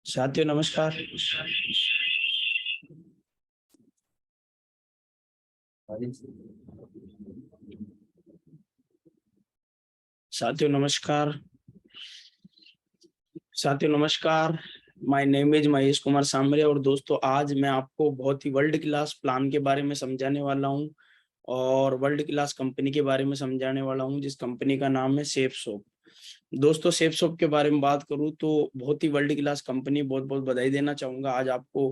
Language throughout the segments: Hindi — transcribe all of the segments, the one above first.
साथियों नमस्कार। साथियों नमस्कार। साथियों नमस्कार। My name is Mahesh Kumar Sambare. और दोस्तों, आज मैं आपको बहुत ही वर्ल्ड क्लास प्लान के बारे में समझाने वाला हूं और वर्ल्ड क्लास कंपनी के बारे में समझाने वाला हूं, जिस कंपनी का नाम है सेफसॉप। दोस्तों, सेफसॉप के बारे में बात करूं तो बहुत ही वर्ल्ड क्लास कंपनी, बहुत बहुत बधाई देना चाहूंगा। आज आपको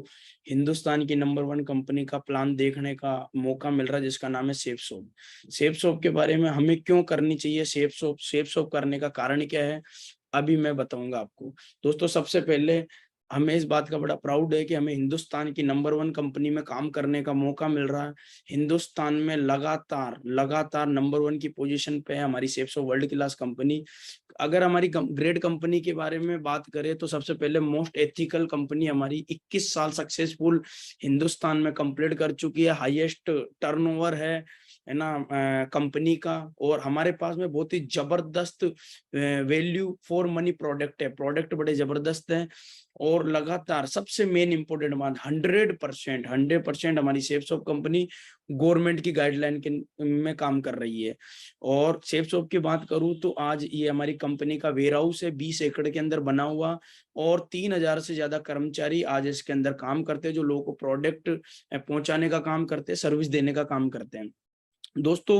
हिंदुस्तान की नंबर 1 कंपनी का प्लान देखने का मौका मिल रहा है, जिसका नाम है सेफसॉप। सेफसॉप के बारे में हमें क्यों करनी चाहिए सेफसॉप, सेफसॉप करने का कारण क्या है, अभी मैं बताऊंगा आपको। दोस्तों, सबसे पहले हमें इस बात का बड़ा प्राउड है कि हमें हिंदुस्तान की नंबर 1 कंपनी में काम करने का मौका मिल रहा है। हिंदुस्तान में लगातार लगातार नंबर 1 की पोजीशन पे है हमारी सेफसॉप वर्ल्ड क्लास कंपनी। अगर हमारी ग्रेट कंपनी के बारे में बात करें तो सबसे पहले मोस्ट एथिकल कंपनी हमारी 21 साल सक्सेसफुल हिंदुस्तान में कंप्लीट कर चुकी है। हाईएस्ट टर्नओवर है ना कंपनी का। और हमारे पास में बहुत ही जबरदस्त वैल्यू फॉर मनी प्रोडक्ट है। प्रोडक्ट बड़े जबरदस्त हैं और लगातार सबसे मेन इंपॉर्टेंट बात, 100% हमारी सेफसॉप कंपनी गवर्नमेंट की गाइडलाइन के में काम कर रही है। और सेफसॉप की बात करूं तो आज ये हमारी कंपनी का वेयर हाउस है, 20 एकड़ के अंदर बना हुआ। और 3000 से ज्यादा कर्मचारी आज इसके अंदर काम करते हैं, जो लोगों को प्रोडक्ट पहुंचाने का काम करते हैं, सर्विस देने का काम करते हैं। दोस्तों,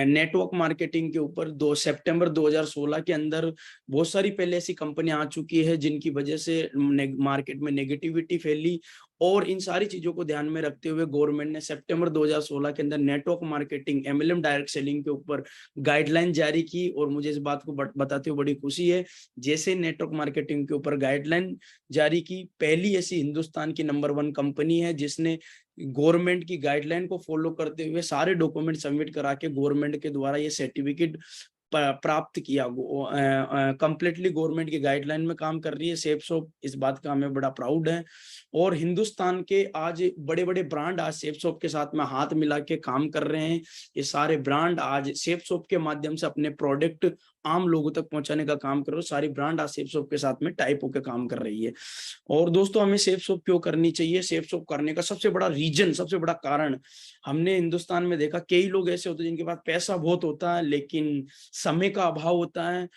नेटवर्क मार्केटिंग के ऊपर 2 सितंबर 2016 के अंदर बहुत सारी पहले ऐसी कंपनियां आ चुकी है जिनकी वजह से मार्केट में नेगेटिविटी फैली। और इन सारी चीजों को ध्यान में रखते हुए गवर्नमेंट ने सितंबर 2016 के अंदर network marketing, MLM direct selling के ऊपर गाइडलाइन जारी की। और मुझे इस बात को बताते हुए बड़ी खुशी है, जैसे नेटवर्क मार्केटिंग के ऊपर गाइडलाइन जारी की, पहली ऐसी हिंदुस्तान की नंबर 1 कंपनी है जिसने गवर्नमेंट की गाइडलाइन को फॉलो करते हुए सारे डॉक्यूमेंट सबमिट करा के गवर्नमेंट के द्वारा ये सर्टिफिकेट प्राप्त किया। कंप्लीटली गवर्नमेंट की गाइडलाइन में काम कर रही है सेफसॉप, इस बात का हमें बड़ा प्राउड है। और हिंदुस्तान के आज बड़े बड़े ब्रांड आज सेफसॉप के साथ में हाथ मिला के काम कर रहे हैं। ये सारे ब्रांड आज सेफसॉप के माध्यम से अपने प्रोडक्ट आम लोगों तक पहुंचाने का काम कर रहे हो। सारी ब्रांड आज सेफसॉप के साथ में टाइप होकर काम कर रही है। और दोस्तों, हमें सेफसॉप क्यों करनी चाहिए, सेफसॉप करने का सबसे बड़ा रीजन, सबसे बड़ा कारण, हमने हिंदुस्तान में देखा कई लोग ऐसे होते हैं जिनके पास पैसा बहुत होता है लेकिन समय का अभाव होता है।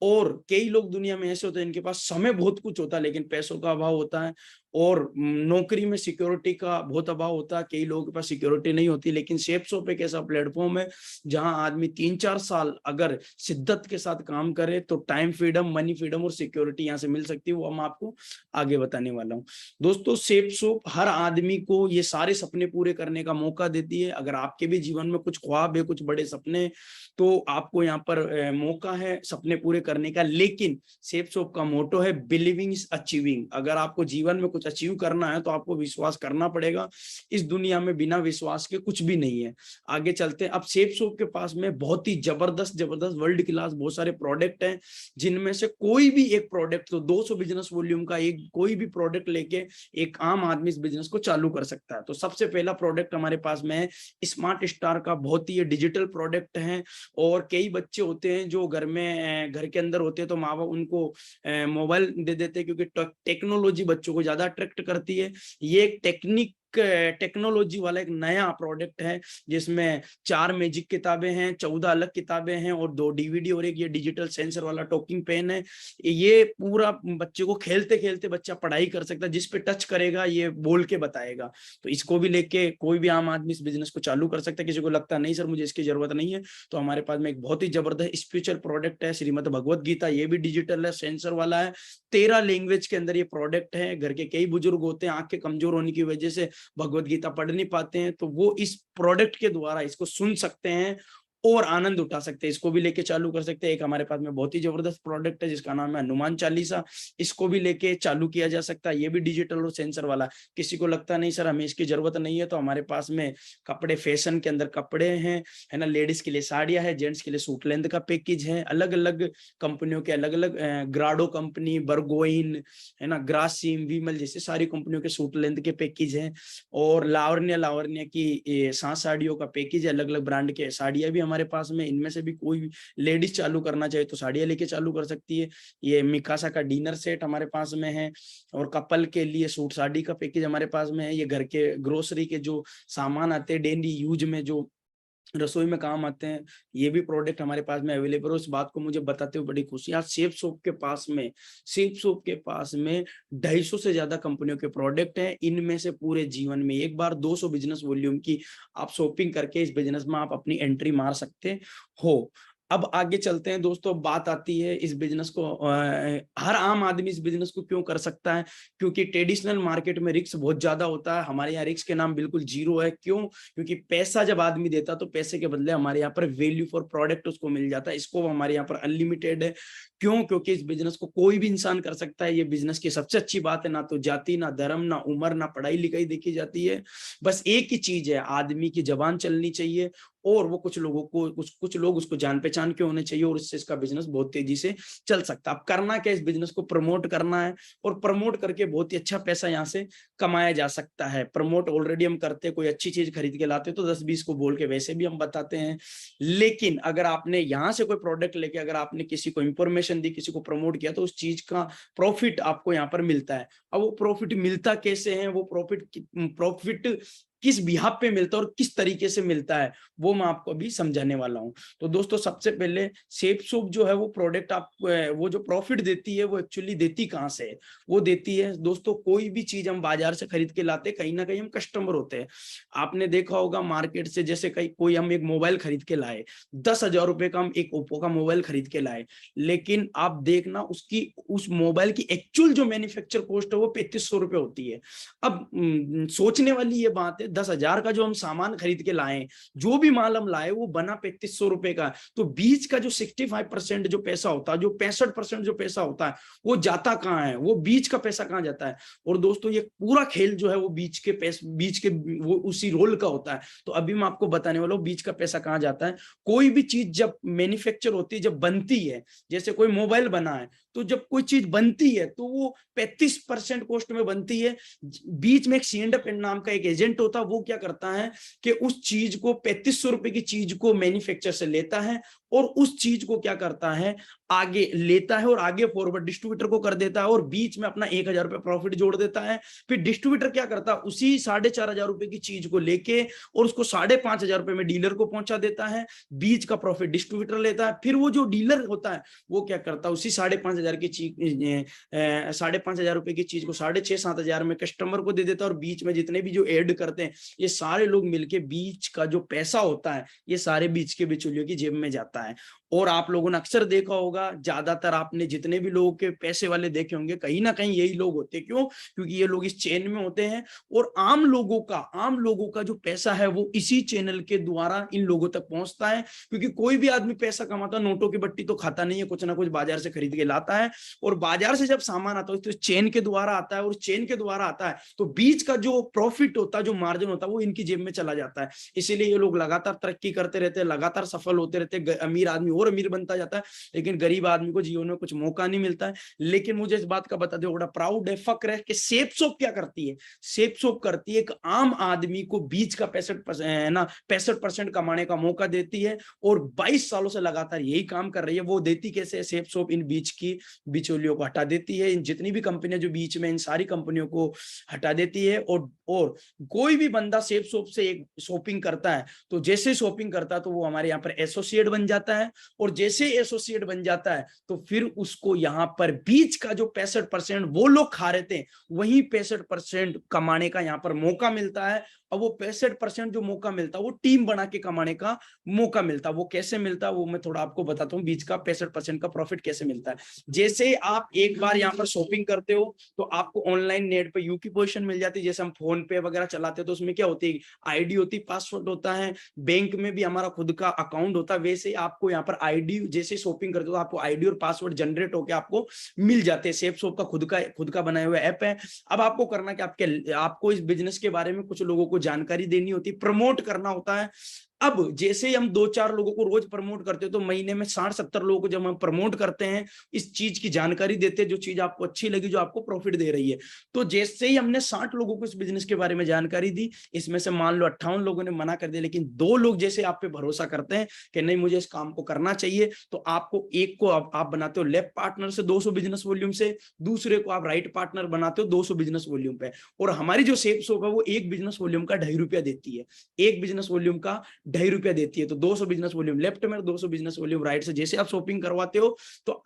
और कई लोग दुनिया में ऐसे होते हैं जिनके पास समय बहुत कुछ होता है लेकिन पैसों का अभाव होता है। और नौकरी में सिक्योरिटी का बहुत अभाव होता है, कई लोगों के पास सिक्योरिटी नहीं होती। लेकिन सेफसॉप एक ऐसा प्लेटफॉर्म है जहां आदमी 3-4 साल अगर शिद्दत के साथ काम करे तो टाइम फ्रीडम, मनी फ्रीडम और सिक्योरिटी यहाँ से मिल सकती है। वो हम आपको आगे बताने वाला हूँ। दोस्तों, सेफसॉप हर आदमी को ये सारे सपने पूरे करने का मौका देती है। अगर आपके भी जीवन में कुछ ख्वाब है, कुछ बड़े सपने, तो आपको यहाँ पर मौका है सपने पूरे करने का। लेकिन सेफसॉप का मोटो है बिलीविंग इज अचीविंग। अगर आपको जीवन में कुछ अचीव करना है तो आपको विश्वास करना पड़ेगा। इस दुनिया में बिना विश्वास के कुछ भी नहीं है। आगे चलते हैं। अब सेफसॉप के पास में बहुत ही जबरदस्त जबरदस्त वर्ल्ड क्लास बहुत सारे प्रोडक्ट हैं, जिनमें से कोई भी एक प्रोडक्ट, तो 200 बिजनेस वॉल्यूम का एक कोई भी प्रोडक्ट लेके एक आम आदमी इस बिजनेस को चालू कर सकता है। तो सबसे पहला प्रोडक्ट हमारे पास में है स्मार्ट स्टार का। बहुत ही ये डिजिटल प्रोडक्ट है। और कई बच्चे होते हैं जो घर में घर के अंदर होते हैं तो माँ बाप उनको मोबाइल दे देते हैं, क्योंकि टेक्नोलॉजी बच्चों को ज्यादा अट्रैक्ट करती है। ये एक टेक्नोलॉजी वाला एक नया प्रोडक्ट है जिसमें 4 मैजिक किताबें हैं, 14 अलग किताबें हैं और 2 डीवीडी और एक ये डिजिटल सेंसर वाला टॉकिंग पेन है। ये पूरा बच्चे को खेलते खेलते बच्चा पढ़ाई कर सकता है, जिस पे टच करेगा ये बोल के बताएगा। तो इसको भी लेके कोई भी आम आदमी इस बिजनेस को चालू कर सकता है। किसी को लगता नहीं सर मुझे इसकी जरूरत नहीं है, तो हमारे पास में एक बहुत ही जबरदस्त स्पिरिचुअल प्रोडक्ट है श्रीमद् भगवत गीता। ये भी डिजिटल है, सेंसर वाला है, 13 लैंग्वेज के अंदर ये प्रोडक्ट है। घर के कई बुजुर्ग होते हैं आंखें कमजोर होने की वजह से भगवत गीता पढ़ नहीं पाते हैं, तो वो इस प्रोडक्ट के द्वारा इसको सुन सकते हैं और आनंद उठा सकते हैं। इसको भी लेके चालू कर सकते हैं। एक हमारे पास में बहुत ही जबरदस्त प्रोडक्ट है जिसका नाम है हनुमान चालीसा। इसको भी लेके चालू किया जा सकता है। ये भी डिजिटल और सेंसर वाला। किसी को लगता नहीं सर हमें इसकी जरूरत नहीं है, तो हमारे पास में कपड़े, फैशन के अंदर कपड़े हैं, है ना, लेडीज के लिए साड़ियां है, जेंट्स के लिए सूट लेंथ का पैकेज है। अलग अलग कंपनियों के अलग अलग, ग्राडो कंपनी, बर्गोइन, है ना, ग्रासिम, विमल जैसे सारी कंपनियों के सूट लेंथ के पैकेज हैं। और लावण्य की सांस साड़ियों का पैकेज है, अलग अलग ब्रांड के साड़ियां भी हमारे पास में, इनमें से भी कोई भी लेडीज चालू करना चाहे तो साड़ियाँ लेके चालू कर सकती है। ये मिकासा का डिनर सेट हमारे पास में है, और कपल के लिए सूट साड़ी का पैकेज हमारे पास में है। ये घर के ग्रोसरी के जो सामान आते हैं डेली यूज में, जो रसोई में काम आते हैं, ये भी प्रोडक्ट हमारे पास में अवेलेबल है। उस बात को मुझे बताते हुए बड़ी खुशी। आज सेफ सोप के पास में 250 से ज्यादा कंपनियों के प्रोडक्ट हैं। इनमें से पूरे जीवन में एक बार 200 बिजनेस वॉल्यूम की आप शॉपिंग करके इस बिजनेस में आप अपनी एंट्री मार सकते हो। अब आगे चलते हैं दोस्तों, बात आती है इस बिजनेस को, हर आम आदमी इस बिजनेस को क्यों कर सकता है? क्योंकि ट्रेडिशनल मार्केट में रिस्क बहुत ज्यादा होता है, हमारे यहाँ रिस्क के नाम बिल्कुल जीरो है। क्यों? क्योंकि पैसा जब आदमी देता तो पैसे के बदले हमारे यहाँ पर वैल्यू फॉर प्रोडक्ट उसको मिल जाता है। इसको हमारे यहाँ पर अनलिमिटेड है। क्यों? क्योंकि इस बिजनेस को कोई भी इंसान कर सकता है। ये बिजनेस की सबसे अच्छी बात है, ना तो जाति, ना धर्म, ना उम्र, ना पढ़ाई लिखाई देखी जाती है। बस एक ही चीज है, आदमी की जबान चलनी चाहिए, और वो कुछ लोगों को कुछ लोग उसको जान पहचान के होने चाहिए, और इससे इसका बिजनेस बहुत तेजी से चल सकता है। अब करना क्या, इस बिजनेस को प्रमोट करना है, और प्रमोट करके बहुत ही अच्छा पैसा यहाँ से कमाया जा सकता है। प्रमोट ऑलरेडी हम करते हैं, कोई अच्छी चीज खरीद के लाते तो 10-20 को बोल के वैसे भी हम बताते हैं। लेकिन अगर आपने यहाँ से कोई प्रोडक्ट लेके अगर आपने किसी को इंफॉर्मेशन दी, किसी को प्रमोट किया, तो उस चीज का प्रॉफिट आपको यहाँ पर मिलता है। अब वो प्रॉफिट मिलता कैसे है, वो प्रॉफिट किस बिहाफ पे मिलता है और किस तरीके से मिलता है, वो मैं आपको अभी समझाने वाला हूं। तो दोस्तों, सबसे पहले सेफ सोप जो है वो प्रोडक्ट आप वो जो प्रॉफिट देती है वो एक्चुअली देती कहां से है? वो देती है दोस्तों, कोई भी चीज हम बाजार से खरीद के लाते, कहीं ना कहीं हम कस्टमर होते हैं। आपने देखा होगा मार्केट से, जैसे कहीं कोई हम एक मोबाइल खरीद के लाए, 10,000 रुपए का हम एक ओप्पो का मोबाइल खरीद के लाए, लेकिन आप देखना उसकी उस मोबाइल की एक्चुअल जो मैन्युफैक्चर कॉस्ट है वो 3500 रुपए होती है। अब सोचने वाली ये बात है, 10,000 का जो हम सामान खरीद के लाए, जो भी माल हम लाए, वो बना 3500 रुपए का। तो बीच का जो 65% जो पैसा होता है, जो 65% जो पैसा होता है, वो जाता कहाँ है? वो बीच का पैसा कहाँ जाता है? और दोस्तों, ये पूरा खेल जो है वो बीच के वो उसी रोल का होता है। तो अभी मैं आपको बताने वाला हूँ बीच का पैसा कहाँ जाता है। कोई भी चीज जब मैन्युफैक्चर होती है, जब बनती है, जैसे कोई मोबाइल बना है, तो जब कोई चीज बनती है तो वो 35% कॉस्ट में बनती है। बीच में एक सीएंडएफ नाम का एक एजेंट होता है, वो क्या करता है कि उस चीज को 3500 रुपए की चीज को मैन्युफैक्चर से लेता है, और उस चीज को क्या करता है, आगे लेता है और आगे फॉरवर्ड डिस्ट्रीब्यूटर को कर देता है, और बीच में अपना 1,000 रुपए प्रॉफिट जोड़ देता है। फिर डिस्ट्रीब्यूटर क्या करता है, उसी 4,500 रुपए की चीज को लेके और उसको 5,500 रुपए में डीलर को पहुंचा देता है। बीच का प्रॉफिट डिस्ट्रीब्यूटर लेता है। फिर वो जो डीलर होता है वो क्या करता है, उसी 5,500 की चीज 5,500 रुपए की चीज को 6,500-7,000 में कस्टमर को दे देता है, और बीच में जितने भी जो ऐड करते हैं, ये सारे लोग मिलके बीच का जो पैसा होता है, ये सारे बीच के बिचौलियों की जेब में जाता है। और आप लोगों ने अक्सर देखा होगा, ज्यादातर आपने जितने भी लोगों के पैसे वाले देखे होंगे, कहीं ना कहीं यही लोग होते हैं। क्यों? क्योंकि ये लोग इस चेन में होते हैं, और आम लोगों का जो पैसा है वो इसी चैनल के द्वारा इन लोगों तक पहुंचता है। क्योंकि कोई भी आदमी पैसा कमाता नोटों की बट्टी तो खाता नहीं है, कुछ ना कुछ बाजार से खरीद के लाता है, और बाजार से जब सामान आता है तो चेन के द्वारा आता है, और चेन के द्वारा आता है तो बीच का जो प्रॉफिट होता है, जो मार्जिन होता है, वो इनकी जेब में चला जाता है। इसीलिए ये लोग लगातार तरक्की करते रहते हैं, लगातार सफल होते रहते हैं, अमीर आदमी और अमीर बनता जाता है, लेकिन गरीब आदमी को जीवन में कुछ मौका नहीं मिलता है। लेकिन मुझे इस बात का बता दो, बड़ा प्राउड है, फक्र है कि सेफ सोप क्या करती है। सेफ सोप करती है एक आम आदमी को बीच का 65% कमाने का मौका देती है, और 22 सालों से लगातार यही काम कर रही है। वो देती कैसे है? सेफ सोप इन बीच की बिचौलियों को हटा देती है, इन जितनी भी कंपनियां जो बीच में, इन सारी कंपनियों को हटा देती है। और कोई भी बंदा सेफ सोप से एक शॉपिंग करता है, तो जैसे शॉपिंग करता है तो वो हमारे यहाँ पर एसोसिएट बन जाता है, और जैसे एसोसिएट बन जाता है तो फिर उसको यहाँ पर बीच का जो 65% वो लोग खा रहे थे, वही 65% कमाने का यहाँ पर मौका मिलता है। अब वो 65% जो मौका मिलता है वो टीम बना के कमाने का मौका मिलता है। वो कैसे मिलता है वो मैं थोड़ा आपको बताता हूँ, बीच का 65% का प्रॉफिट कैसे मिलता है। जैसे आप एक बार यहाँ पर शॉपिंग करते हो तो आपको ऑनलाइन नेट पे यू की पोजीशन मिल जाती है। जैसे हम फोन पे वगैरह चलाते हैं तो उसमें क्या होती है, आईडी होती है, पासवर्ड होता है। बैंक में भी हमारा खुद का अकाउंट होता है, वैसे आपको यहाँ पर आईडी, जैसे शॉपिंग करते हो आपको आईडी और पासवर्ड जनरेट होकर आपको मिल जाते हैं। सेफ शॉप का खुद का बनाया हुआ ऐप है। अब आपको करना कि आपको इस बिजनेस के बारे में कुछ लोगों को जानकारी देनी होती है, प्रमोट करना होता है। अब जैसे ही हम 2-4 लोगों को रोज प्रमोट करते हो, तो महीने में 60-70 लोगों को जब हम प्रमोट करते हैं, इस चीज की जानकारी देते हैं, जो चीज आपको अच्छी लगी, जो आपको प्रॉफिट दे रही है। तो जैसे ही हमने 60 लोगों को इस बिजनेस के बारे में जानकारी दी, इसमें से मान लो 58 लोगों ने मना कर दिया, लेकिन 2 लोग जैसे आप पे भरोसा करते हैं कि नहीं मुझे इस काम को करना चाहिए, तो आपको एक को आप बनाते हो लेफ्ट पार्टनर से 200 बिजनेस वॉल्यूम से, दूसरे को आप राइट पार्टनर बनाते हो 200 बिजनेस वॉल्यूम पे। और हमारी जो सेफ शॉप है वो एक बिजनेस वॉल्यूम का ₹2.5 देती है, एक बिजनेस वॉल्यूम का ₹2.5 देती है। तो 200 बिजनेस वॉल्यूम लेफ्ट में, 200 बिजनेस वॉल्यूम राइट से जैसे आप शॉपिंग करवाते हो, तो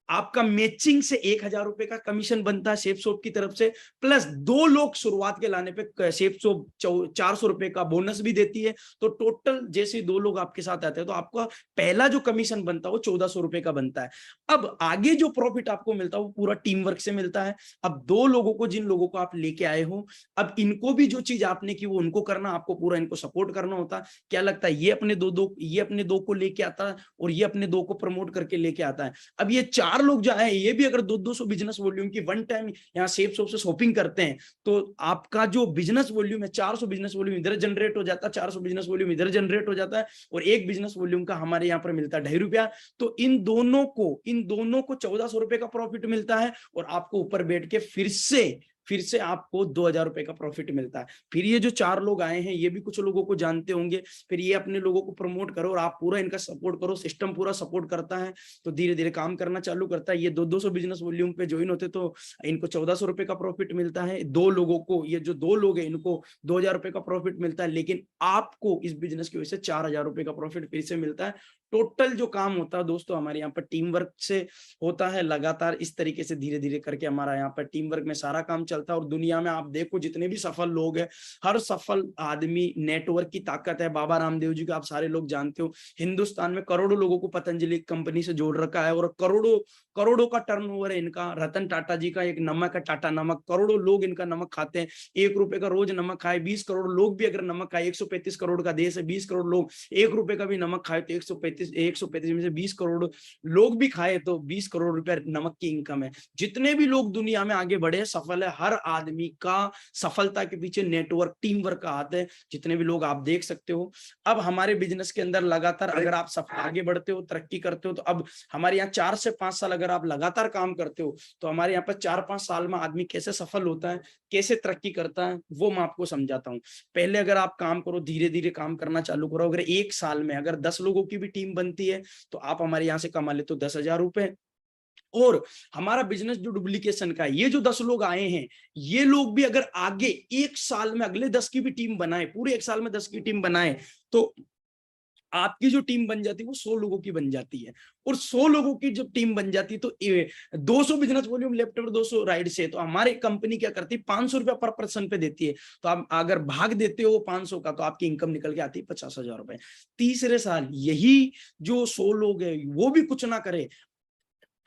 आपका मैचिंग से ₹1000 का कमीशन बनता है शेफ शॉप की तरफ से, प्लस 2 लोग शुरुआत के लाने पे शेफ शॉप ₹400 का बोनस भी देती है। तो टोटल जैसे 2 लोग आपके साथ आते हैं, तो आपका पहला जो कमीशन बनता है वो ₹1400 का बनता है। अब आगे जो प्रॉफिट आपको मिलता है वो पूरा टीम वर्क से मिलता है। अब 2 लोगों को, जिन लोगों को आप लेके आए हो, अब इनको भी जो चीज आपने की वो उनको करना, आपको पूरा इनको सपोर्ट करना होता है। क्या लगता है, ये अपने दो को लेके आता है और ये अपने 2 को प्रमोट करके लेके आता है। अब ये 4 लोग जो है, ये भी अगर 200 बिजनेस वॉल्यूम की वन टाइम यहाँ सेफ शॉप से शॉपिंग करते हैं, तो आपका जो बिजनेस वॉल्यूम है 400 बिजनेस वॉल्यूम इधर जनरेट हो जाता है, 400 बिजनेस वॉल्यूम इधर जनरेट हो जाता है, और एक बिजनेस वॉल्यूम का हमारे यहाँ पर मिलता है ₹2.5। तो इन दोनों को ₹1400 का प्रॉफिट मिलता है, और आपको ऊपर बैठ के फिर से आपको ₹2000 का प्रॉफिट मिलता है। फिर ये जो 4 लोग आए हैं, ये भी कुछ लोगों को जानते होंगे, फिर ये अपने लोगों को प्रमोट करो और आप पूरा इनका सपोर्ट करो, सिस्टम पूरा सपोर्ट करता है, तो धीरे धीरे काम करना चालू करता है। ये 200 बिजनेस वॉल्यूम पे ज्वाइन होते तो इनको ₹1400 का प्रॉफिट मिलता है। 2 लोगों को, ये जो 2 लोग हैं, इनको ₹2000 का प्रॉफिट मिलता है, लेकिन आपको इस बिजनेस की वजह से ₹4000 का प्रॉफिट फिर से मिलता है। टोटल जो काम होता है दोस्तों, हमारे यहाँ पर टीम वर्क से होता है, लगातार इस तरीके से धीरे धीरे करके हमारा यहाँ पर टीम वर्क में सारा काम चलता है। और दुनिया में आप देखो जितने भी सफल लोग हैं, हर सफल आदमी नेटवर्क की ताकत है। बाबा रामदेव जी को आप सारे लोग जानते हो, हिंदुस्तान में करोड़ों लोगों को पतंजलि कंपनी से जोड़ रखा है, और करोड़ों करोड़ों का टर्नओवर है इनका। रतन टाटा जी का एक नमक है, टाटा नमक, करोड़ों लोग इनका नमक खाते हैं। ₹1 का रोज नमक खाए 20 करोड़ लोग भी अगर नमक खाए, 135 करोड़ का देश है, 20 करोड़ लोग ₹1 का भी नमक खाए तो 135 में से 20 करोड़ लोग भी खाए तो 20 करोड़ रुपए नमक की इनकम है। जितने भी लोग दुनिया में आगे बढ़े, सफल है, हर आदमी का सफलता के पीछे नेटवर्क, टीम वर्क का हाथ है। जितने भी लोग आप देख सकते हो, अब हमारे बिजनेस के अंदर लगातार अगर आप सब आगे बढ़ते हो, तरक्की करते हो, तो अब हमारे यहाँ 4 से 5 साल अगर आप लगातार काम करते हो, तो हमारे यहाँ पर 4-5 साल में आदमी कैसे सफल होता है, कैसे तरक्की करता है, वो मैं आपको समझाता हूँ। पहले अगर आप काम करो, धीरे धीरे काम करना चालू करो, अगर 1 साल में अगर 10 लोगों की भी टीम बनती है, तो आप हमारे यहाँ से कमा लेते हो ₹10,000। और हमारा बिजनेस जो डुप्लीकेशन का है, ये जो 10 लोग आए हैं, ये लोग भी अगर आगे 1 साल में अगले 10 की भी टीम बनाए, पूरे 1 साल में 10 की टीम बनाए, तो आपकी जो टीम बन जाती है वो 100 लोगों की बन जाती है। और 100 लोगों की जब टीम बन जाती है, तो 200 बिजनेस वॉल्यूम लेफ्ट और 200 राइट से, तो हमारी कंपनी क्या करती है, ₹500 पर पर्सन पे देती है। तो आप अगर भाग देते हो 500 का, तो आपकी इनकम निकल के आती है ₹50,000। तीसरे साल यही जो 100 लोग हैं, वो भी कुछ ना करे,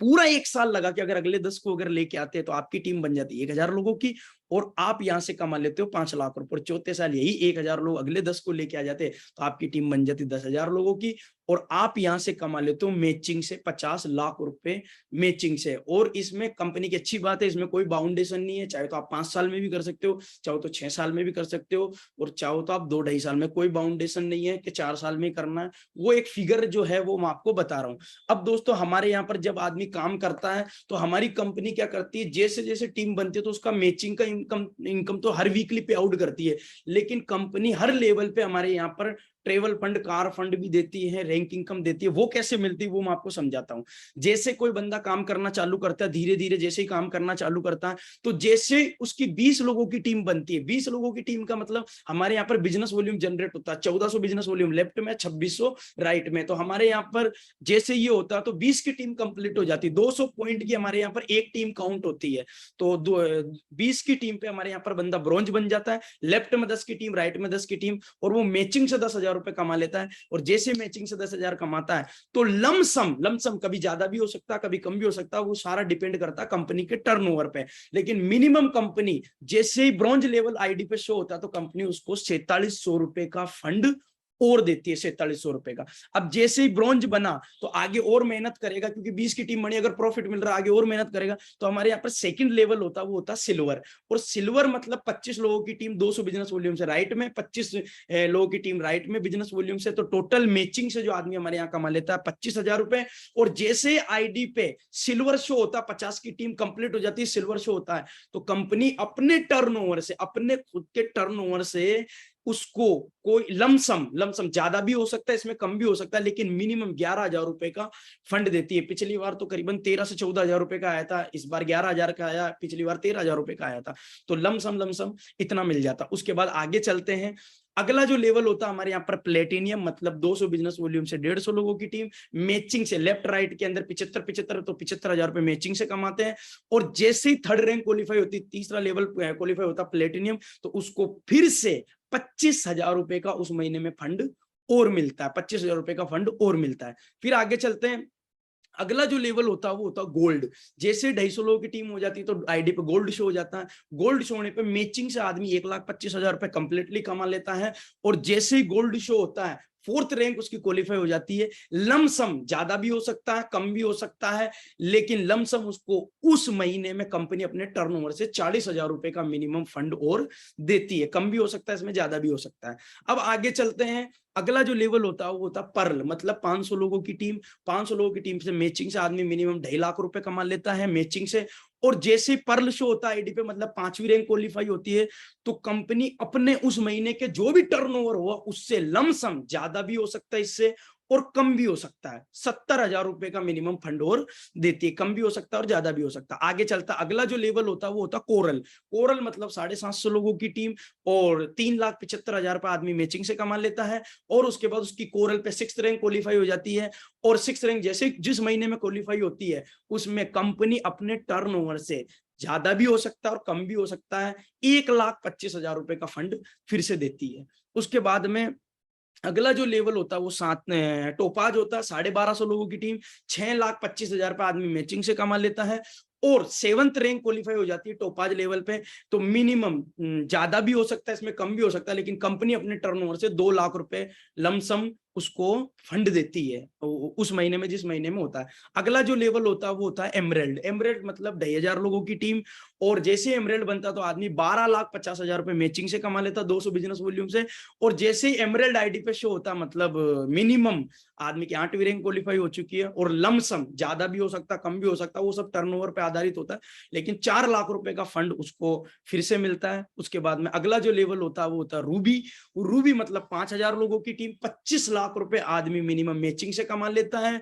पूरा 1 साल लगा के अगर अगले 10 को अगर लेके आते हैं, तो आपकी टीम बन जाती है 1000 लोगों की, और आप यहां से कमा लेते हो ₹5,00,000। चौथे साल यही 1000 लोग अगले 10 को लेके आ जाते, तो आपकी टीम बन जाती 10,000 लोगों की, और आप यहां से कमा लेते हो मैचिंग से ₹50,00,000 मैचिंग से। और इसमें कंपनी की अच्छी बात है, इसमें कोई बाउंडेशन नहीं है, चाहे तो आप 5 साल में भी कर सकते हो, चाहो तो 6 साल में भी कर सकते हो, और चाहो तो आप 2 ढाई साल में, कोई बाउंडेशन नहीं है कि 4 साल में करना है। वो एक फिगर जो है वो मैं आपको बता रहा हूँ। अब दोस्तों, हमारे यहाँ पर जब आदमी काम करता है, तो हमारी कंपनी क्या करती है, जैसे जैसे टीम बनती है, तो उसका मैचिंग का इनकम तो हर वीकली पे आउट करती है, लेकिन कंपनी हर लेवल पे हमारे यहाँ पर ट्रेवल फंड, कार फंड भी देती है, रैंक इनकम देती है। वो कैसे मिलती है वो मैं आपको समझाता हूँ। जैसे कोई बंदा काम करना चालू करता है, धीरे धीरे जैसे ही काम करना चालू करता है, तो जैसे उसकी 20 लोगों की टीम बनती है, 20 लोगों की टीम का मतलब हमारे यहाँ पर बिजनेस वॉल्यूम जनरेट होता है, 1400 बिजनेस वॉल्यूम लेफ्ट में, 2600 राइट में। तो हमारे यहाँ पर जैसे ये होता है, तो 20 की टीम कंप्लीट हो जाती है, 200 पॉइंट की हमारे यहाँ पर एक टीम काउंट होती है। तो 20 की टीम पे हमारे यहाँ पर बंदा ब्रॉन्ज बन जाता है, लेफ्ट में 10 की टीम, राइट में 10 की टीम, और वो मैचिंग से ₹10,000 कमा लेता है। और जैसे मैचिंग से 10,000 कमाता है, तो लमसम कभी ज्यादा भी हो सकता है, कभी कम भी हो सकता है, वो सारा डिपेंड करता है कंपनी के टर्नओवर पे। लेकिन मिनिमम कंपनी जैसे ही ब्रॉन्ज लेवल आईडी पे शो होता है, तो कंपनी उसको ₹4,700 का फंड और देती है 4700 रुपए का। अब जैसे ही ब्रॉन्ज बना तो आगे और मेहनत करेगा, क्योंकि 20 की टीम बनी, अगर प्रॉफिट मिल रहा है आगे और मेहनत करेगा। तो हमारे यहाँ पर सेकंड लेवल होता है वो होता है सिल्वर। और सिल्वर मतलब 25 लोगों की टीम 200 बिजनेस वॉल्यूम से राइट में, 25 लोगों की टीम राइट में बिजनेस वॉल्यूम से, तो टोटल मैचिंग से जो आदमी हमारे यहाँ कमा लेता है 25,000 रुपए। और जैसे आईडी पे सिल्वर शो होता है, 50 की टीम कंप्लीट हो जाती है, सिल्वर शो होता है, तो कंपनी अपने टर्नओवर से, अपने खुद के टर्नओवर से उसको कोई लमसम ज्यादा भी हो सकता है, इसमें कम भी हो सकता है, लेकिन मिनिमम 11,000 रुपए का फंड देती है। पिछली बार तो करीबन 13 से 14,000 रुपए का आया था, इस बार 11,000 का आया, पिछली बार 13,000 रुपए का आया था। तो लमसम इतना मिल जाता। उसके बाद आगे चलते हैं। अगला जो लेवल होता है हमारे यहाँ पर प्लेटिनियम, मतलब 200 बिजनेस वॉल्यूम से 150 लोगों की टीम, मैचिंग से लेफ्ट राइट के अंदर 75 तो 75,000 रुपए मैचिंग से कमाते हैं। और जैसे ही थर्ड रैंक क्वालिफाई होती, तीसरा लेवल क्वालिफाई होता प्लेटिनियम, तो उसको फिर से 25,000 रुपए का उस महीने में फंड और मिलता है, 25,000 रुपए का फंड और मिलता है। फिर आगे चलते हैं। अगला जो लेवल होता है वो होता है गोल्ड। जैसे 250 लोगों की टीम हो जाती है तो आईडी पे गोल्ड शो हो जाता है। गोल्ड शो होने पे मैचिंग से आदमी 1,25,000 रुपए कंप्लीटली कमा लेता है। और जैसे ही गोल्ड शो होता है, फोर्थ रैंक उसकी क्वालिफाई हो जाती है। लमसम ज्यादा भी हो सकता है, कम भी हो सकता है, लेकिन लमसम उसको उस महीने में कंपनी अपने टर्नओवर से 40,000 रुपए का मिनिमम फंड और देती है। कम भी हो सकता है, इसमें ज्यादा भी हो सकता है। अब आगे चलते हैं। अगला जो लेवल होता है वो होता है पर्ल, मतलब 500 लोगों की टीम। 500 लोगों की टीम से मैचिंग से आदमी मिनिमम 2.5 लाख रुपए कमा लेता है मैचिंग से। और जैसे पर्ल शो होता है आईडी पे, मतलब 5वीं रैंक क्वालिफाई होती है, तो कंपनी अपने उस महीने के जो भी टर्नओवर हुआ उससे लमसम, ज्यादा भी हो सकता है इससे और कम भी हो सकता है, 70,000 रुपए का मिनिमम फंड और देती है। कम भी हो सकता है और ज्यादा भी हो सकता है। आगे चलता अगला जो लेवल होता है वो होता है कोरल। कोरल मतलब 750 लोगों की टीम और 3,75,000 रुपए आदमी मैचिंग से कमा लेता है। और उसके बाद उसकी कोरल पे 6th रैंक क्वालिफाई हो जाती है। और 6th रैंक जैसे जिस महीने में क्वालिफाई होती है, उसमें कंपनी अपने टर्नओवर से, ज्यादा भी हो सकता है और कम भी हो सकता है, 1,25,000 रुपए का फंड फिर से देती है। उसके बाद में अगला जो लेवल होता है वो टोपाज होता है। 1250 लोगों की टीम, 6,25,000 रुपए आदमी मैचिंग से कमा लेता है। और 7th रैंक क्वालिफाई हो जाती है टोपाज लेवल पे, तो मिनिमम ज्यादा भी हो सकता है, इसमें कम भी हो सकता है, लेकिन कंपनी अपने टर्नओवर से 2 लाख रुपए लमसम उसको फंड देती है उस महीने में, जिस महीने में होता है। अगला जो लेवल होता है वो होता है एमरेल्ड। एमरेल्ड मतलब 2,500 लोगों की टीम। और जैसे एमरेल्ड बनता तो आदमी 12,50,000 रुपए मैचिंग से कमा लेता 200 बिजनेस वॉल्यूम से। और जैसे ही एमरेल्ड आईडी पे शो होता, मतलब मिनिमम आदमी की 8वीं रैंक क्वालिफाई हो चुकी है, और लमसम ज्यादा भी हो सकता, कम भी हो सकता, वो सब टर्नओवर पे आधारित होता है, लेकिन 4 लाख रुपए का फंड उसको फिर से मिलता है। उसके बाद में अगला जो लेवल होता है वो होता है रूबी। रूबी मतलब 5,000 लोगों की टीम, 25 लाख रुपए आदमी मिनिमम मैचिंग से कमा लेता है।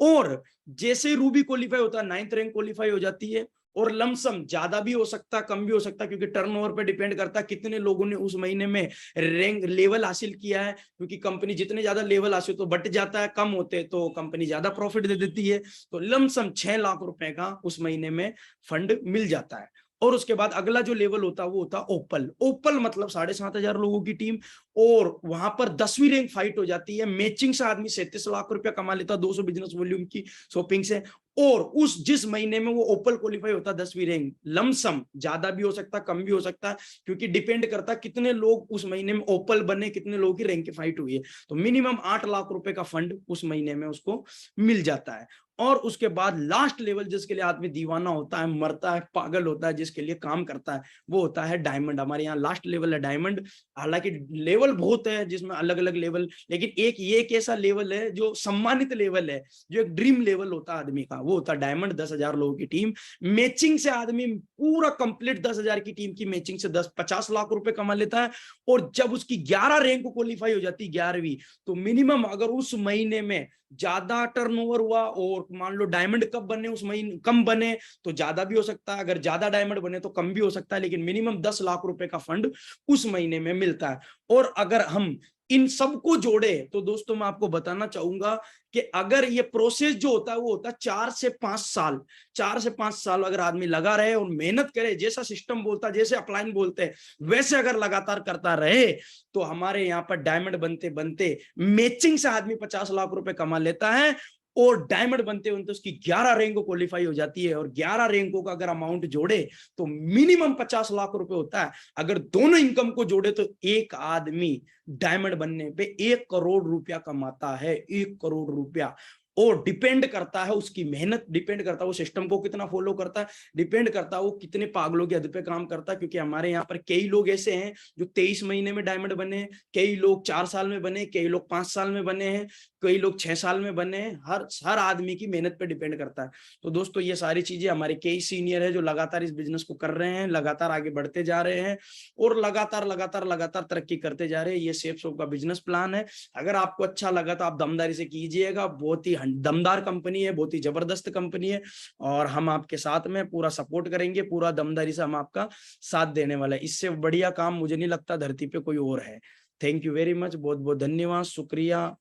और जैसे रूबी क्वालिफाई होता है, 9th रैंक क्वालिफाई हो जाती है। और लमसम ज्यादा भी हो सकता, कम भी हो सकता, क्योंकि टर्नओवर पे डिपेंड करता है कितने लोगों ने उस महीने में रैंक लेवल हासिल किया है। क्योंकि कंपनी जितने ज्यादा लेवल हासिल तो बट जाता है, कम होते तो कंपनी ज्यादा प्रॉफिट दे देती है। तो लमसम 6 लाख रुपए का उस महीने में फंड मिल जाता है। और उसके बाद अगला जो लेवल होता है वो होता है ओपल। ओपल मतलब 7,500 लोगों की टीम, और वहां पर 10वीं रैंक फाइट हो जाती है। मैचिंग से आदमी 37 लाख रुपया कमा लेता 200 बिजनेस वॉल्यूम की शॉपिंग से। और उस जिस महीने में वो ओपल क्वालिफाई होता 10वीं रैंक, लमसम ज्यादा भी हो सकता, कम भी हो सकता, क्योंकि डिपेंड करता कितने लोग उस महीने में ओपल बने, कितने लोगों की रैंक की फाइट हुई है। तो मिनिमम 8 लाख रुपए का फंड उस महीने में उसको मिल जाता है। और उसके बाद लास्ट लेवल जिसके लिए आदमी दीवाना होता है, मरता है, पागल होता है, जिसके लिए काम करता है, वो होता है डायमंड। हमारे यहाँ लास्ट लेवल है डायमंड। हालांकि लेवल बहुत है जिसमें अलग अलग लेवल, लेकिन एक ऐसा लेवल है जो सम्मानित लेवल है, जो एक ड्रीम लेवल होता है आदमी का, वो होता है डायमंड। 10,000 लोगों की टीम मैचिंग से आदमी पूरा कंप्लीट 10,000 की टीम की मैचिंग से 50 लाख रुपए कमा लेता है। और जब उसकी 11 रैंक को क्वालिफाई हो जाती है, 11वीं, तो मिनिमम अगर उस महीने में ज्यादा टर्नओवर हुआ, और मान लो डायमंड कब बने उस महीने, कम बने तो ज्यादा भी हो सकता है, अगर ज्यादा डायमंड बने तो कम भी हो सकता है, लेकिन मिनिमम 10 लाख रुपए का फंड उस महीने में मिलता है। और अगर हम इन सबको जोड़े तो दोस्तों मैं आपको बताना चाहूंगा कि अगर ये प्रोसेस जो होता है वो होता है 4 से 5 साल। 4 से 5 साल अगर आदमी लगा रहे और मेहनत करे, जैसा सिस्टम बोलता है, जैसे अपलाइन बोलते हैं, वैसे अगर लगातार करता रहे, तो हमारे यहाँ पर डायमंड बनते बनते मैचिंग से आदमी 50 लाख रुपए कमा लेता है। और डायमंड बनते बनते उसकी 11 रैंक क्वालिफाई हो जाती है, और 11 रैंकों का अगर अमाउंट जोड़े तो मिनिमम 50 लाख रुपए होता है। अगर दोनों इनकम को जोड़े तो एक आदमी डायमंड बनने पे 1 करोड़ रुपया कमाता है, 1 करोड़ रुपया। और डिपेंड करता है उसकी मेहनत, डिपेंड करता है वो सिस्टम को कितना फॉलो करता है, डिपेंड करता है वो कितने पागलों के हद पे काम करता है। क्योंकि हमारे यहाँ पर कई लोग ऐसे हैं जो 23 महीने में डायमंड बने हैं, कई लोग 4 साल में बने, कई लोग 5 साल में बने हैं, कई लोग 6 साल में बने हैं। हर आदमी की मेहनत पे डिपेंड करता है। तो दोस्तों ये सारी चीजें हमारे कई सीनियर है जो लगातार इस बिजनेस को कर रहे हैं, लगातार आगे बढ़ते जा रहे हैं और लगातार लगातार लगातार तरक्की करते जा रहे हैं। ये सेफ शॉप का बिजनेस प्लान है। अगर आपको अच्छा लगा तो आप दमदारी से कीजिएगा। बहुत ही दमदार कंपनी है, बहुत ही जबरदस्त कंपनी है, और हम आपके साथ में पूरा सपोर्ट करेंगे, पूरा दमदारी से हम आपका साथ देने वाला है। इससे बढ़िया काम मुझे नहीं लगता धरती पे कोई और है। थैंक यू वेरी मच, बहुत बहुत धन्यवाद, शुक्रिया।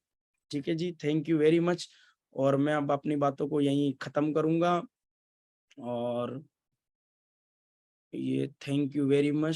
ठीक है जी, थैंक यू वेरी मच। और मैं अब अपनी बातों को यहीं खत्म करूंगा, और ये थैंक यू वेरी मच।